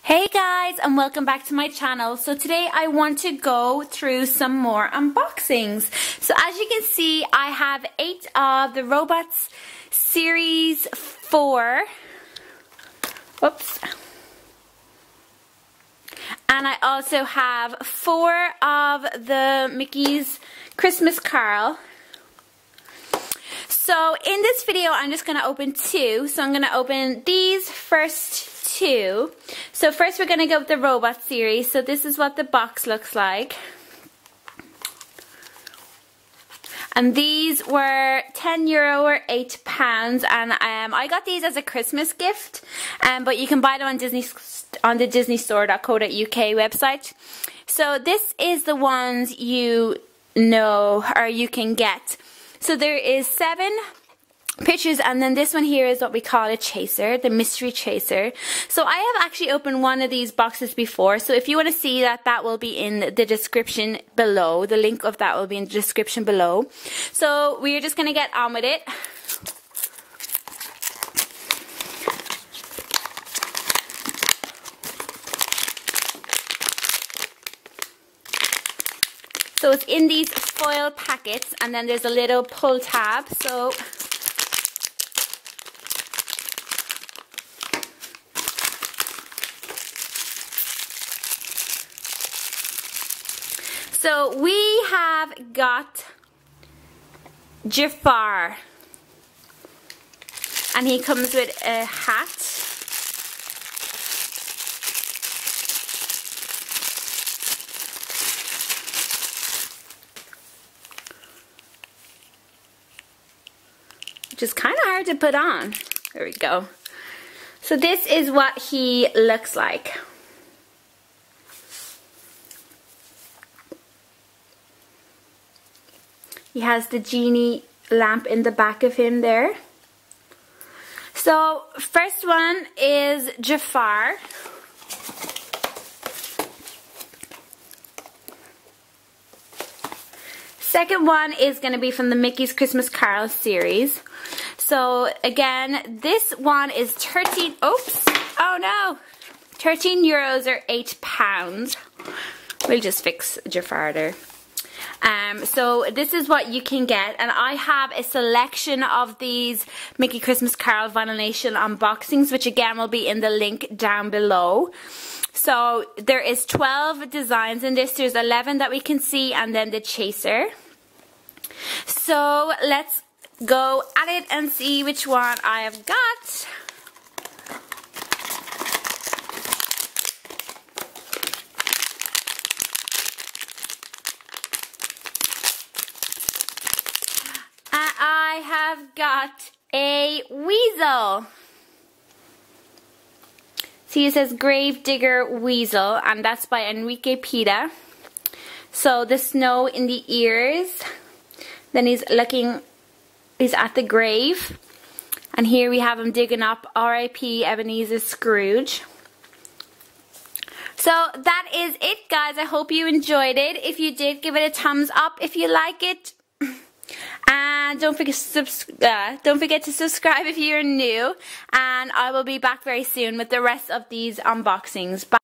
Hey guys, and welcome back to my channel. So today I want to go through some more unboxings. So as you can see, I have 8 of the Robots Series 4. Oops. And I also have 4 of the Mickey's Christmas Carol. So in this video, I'm just going to open 2. So I'm going to open these first 2. So first we're going to go with the Robot series. So this is what the box looks like. And these were €10 or £8, and I got these as a Christmas gift. But you can buy them on the disneystore.co.uk website. So this is the ones you know or you can get. So there is 7 pictures, and then this one here is what we call a chaser, the mystery chaser. So I have actually opened one of these boxes before, so if you want to see that, that will be in the description below. The link of that will be in the description below. So we're just going to get on with it. So it's in these foil packets, and then there's a little pull tab. So we have got Jafar, and he comes with a hat. Which is kind of hard to put on. There we go. So this is what he looks like. He has the genie lamp in the back of him there. So first one is Jafar. Second one is going to be from the Mickey's Christmas Carol series. So again, this one is 13, oops, oh no, €13 or £8. We'll just fix Jafar there. So this is what you can get, and I have a selection of these Mickey Christmas Carol Vinylmation unboxings, which again will be in the link down below. So there is 12 designs in this. There's 11 that we can see, and then the chaser. So let's go at it and see which one I have got. I have got a Weasel. See, it says Gravedigger Weasel, and that's by Enrique Pita. So the snow in the ears. Then he's at the grave. And here we have him digging up R.I.P. Ebenezer Scrooge. So that is it, guys. I hope you enjoyed it. If you did, give it a thumbs up if you like it. And don't forget to subscribe if you're new. And I will be back very soon with the rest of these unboxings. Bye.